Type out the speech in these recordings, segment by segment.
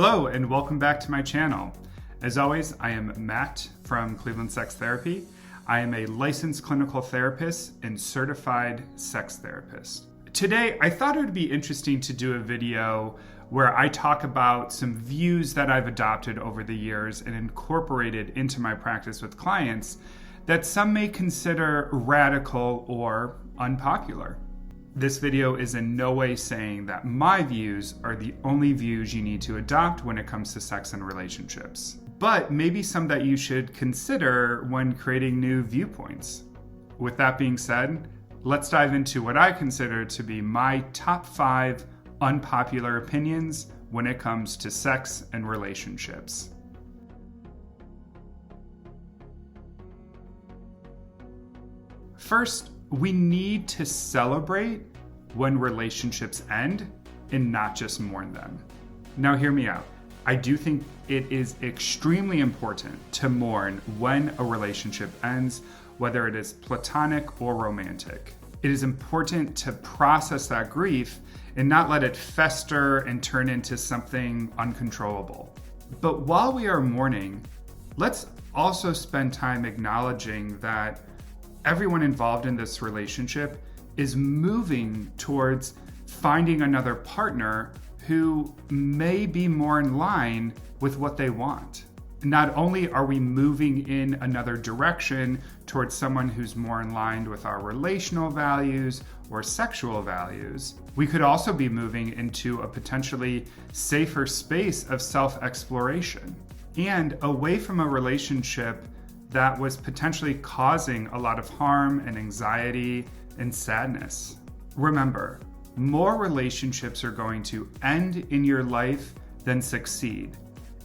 Hello and welcome back to my channel. As always, I am Matt from Cleveland Sex Therapy. I am a licensed clinical therapist and certified sex therapist. Today, I thought it would be interesting to do a video where I talk about some views that I've adopted over the years and incorporated into my practice with clients that some may consider radical or unpopular. This video is in no way saying that my views are the only views you need to adopt when it comes to sex and relationships, but maybe some that you should consider when creating new viewpoints. With that being said, let's dive into what I consider to be my top 5 unpopular opinions when it comes to sex and relationships. First, we need to celebrate when relationships end and not just mourn them. Now, hear me out. I do think it is extremely important to mourn when a relationship ends, whether it is platonic or romantic. It is important to process that grief and not let it fester and turn into something uncontrollable. But while we are mourning, let's also spend time acknowledging that everyone involved in this relationship is moving towards finding another partner who may be more in line with what they want. Not only are we moving in another direction towards someone who's more in line with our relational values or sexual values, we could also be moving into a potentially safer space of self-exploration and away from a relationship that was potentially causing a lot of harm and anxiety and sadness. Remember, more relationships are going to end in your life than succeed,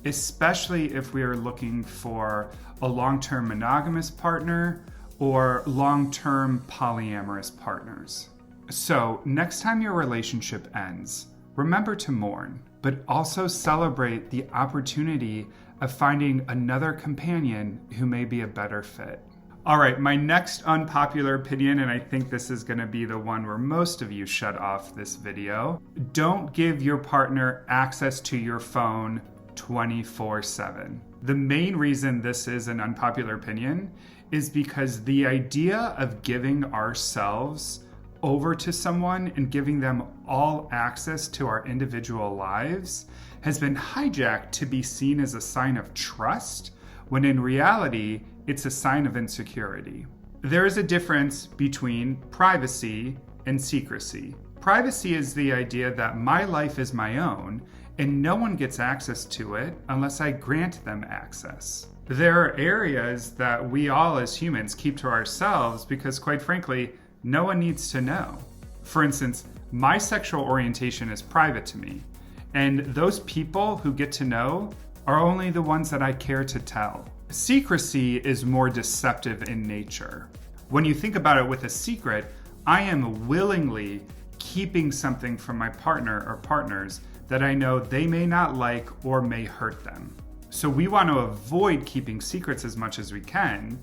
especially if we are looking for a long-term monogamous partner or long-term polyamorous partners. So, next time your relationship ends, remember to mourn, but also celebrate the opportunity of finding another companion who may be a better fit. All right, my next unpopular opinion, and I think this is going to be the one where most of you shut off this video: don't give your partner access to your phone 24/7. The main reason this is an unpopular opinion is because the idea of giving ourselves over to someone and giving them all access to our individual lives has been hijacked to be seen as a sign of trust, when in reality, it's a sign of insecurity. There is a difference between privacy and secrecy. Privacy is the idea that my life is my own and no one gets access to it unless I grant them access. There are areas that we all as humans keep to ourselves because, quite frankly, no one needs to know. For instance, my sexual orientation is private to me, and those people who get to know are only the ones that I care to tell. Secrecy is more deceptive in nature. When you think about it with a secret, I am willingly keeping something from my partner or partners that I know they may not like or may hurt them. So we want to avoid keeping secrets as much as we can.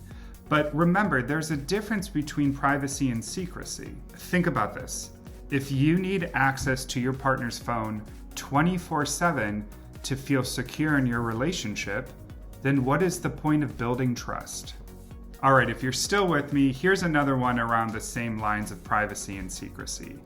But remember, there's a difference between privacy and secrecy. Think about this. If you need access to your partner's phone 24/7 to feel secure in your relationship, then what is the point of building trust? All right, if you're still with me, here's another one around the same lines of privacy and secrecy.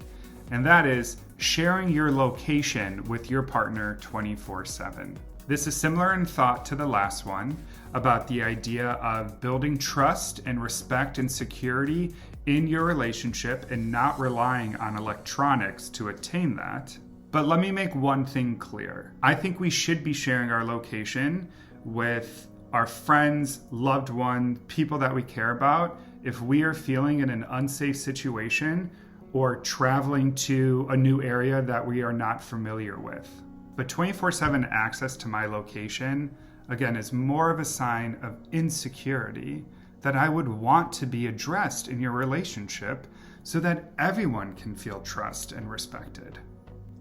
And that is sharing your location with your partner 24/7. This is similar in thought to the last one about the idea of building trust and respect and security in your relationship and not relying on electronics to attain that. But let me make one thing clear. I think we should be sharing our location with our friends, loved ones, people that we care about if we are feeling in an unsafe situation or traveling to a new area that we are not familiar with. But 24/7 access to my location, again, is more of a sign of insecurity that I would want to be addressed in your relationship so that everyone can feel trust and respected.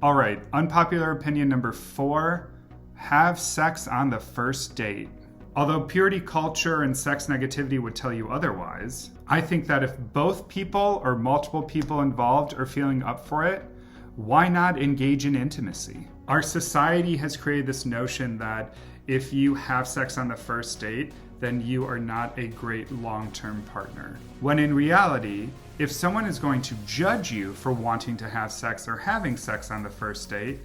All right, unpopular opinion number 4, have sex on the first date. Although purity culture and sex negativity would tell you otherwise, I think that if both people or multiple people involved are feeling up for it, why not engage in intimacy? Our society has created this notion that if you have sex on the first date, then you are not a great long-term partner. When in reality, if someone is going to judge you for wanting to have sex or having sex on the first date,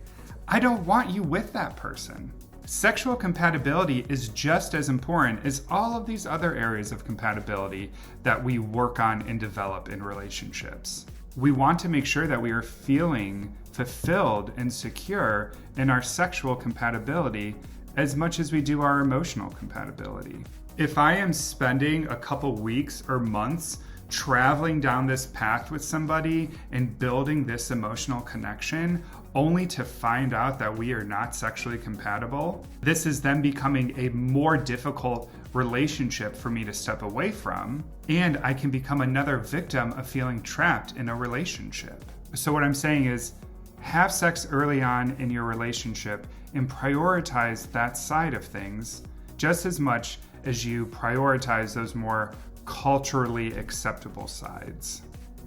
I don't want you with that person. Sexual compatibility is just as important as all of these other areas of compatibility that we work on and develop in relationships. We want to make sure that we are feeling fulfilled and secure in our sexual compatibility as much as we do our emotional compatibility. If I am spending a couple weeks or months traveling down this path with somebody and building this emotional connection only to find out that we are not sexually compatible, this is then becoming a more difficult relationship for me to step away from, and I can become another victim of feeling trapped in a relationship. So what I'm saying is, have sex early on in your relationship and prioritize that side of things just as much as you prioritize those more culturally acceptable sides.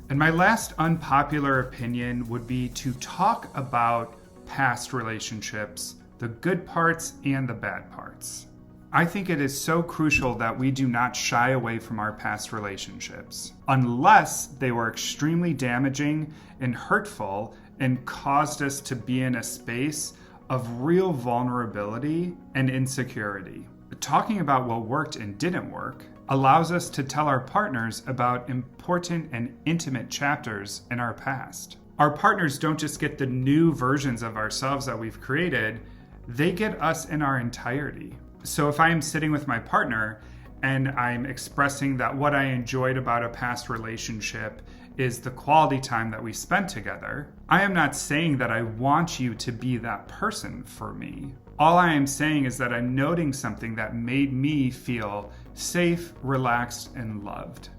And my last unpopular opinion would be to talk about past relationships, the good parts and the bad parts. I think it is so crucial that we do not shy away from our past relationships, unless they were extremely damaging and hurtful and caused us to be in a space of real vulnerability and insecurity. Talking about what worked and didn't work allows us to tell our partners about important and intimate chapters in our past. Our partners don't just get the new versions of ourselves that we've created, they get us in our entirety. So if I am sitting with my partner and I'm expressing that what I enjoyed about a past relationship is the quality time that we spent together, I am not saying that I want you to be that person for me. All I am saying is that I'm noting something that made me feel safe, relaxed, and loved.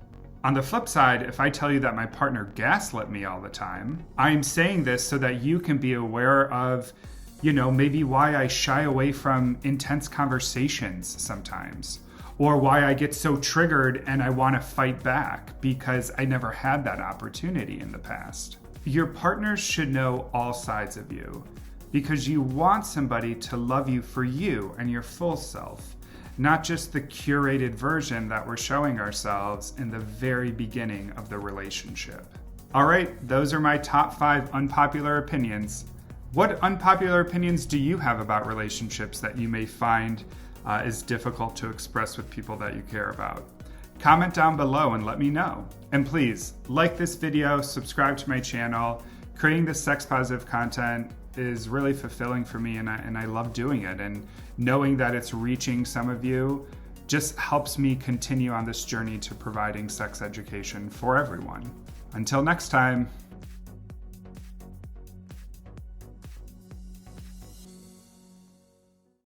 On the flip side, if I tell you that my partner gaslit me all the time, I'm saying this so that you can be aware of, maybe why I shy away from intense conversations sometimes, or why I get so triggered and I want to fight back because I never had that opportunity in the past. Your partners should know all sides of you, because you want somebody to love you for you and your full self, not just the curated version that we're showing ourselves in the very beginning of the relationship. All right, those are my top 5 unpopular opinions. What unpopular opinions do you have about relationships that you may find is difficult to express with people that you care about? Comment down below and let me know. And please, like this video, subscribe to my channel. Creating this sex positive content is really fulfilling for me, and I love doing it. And knowing that it's reaching some of you just helps me continue on this journey to providing sex education for everyone. Until next time.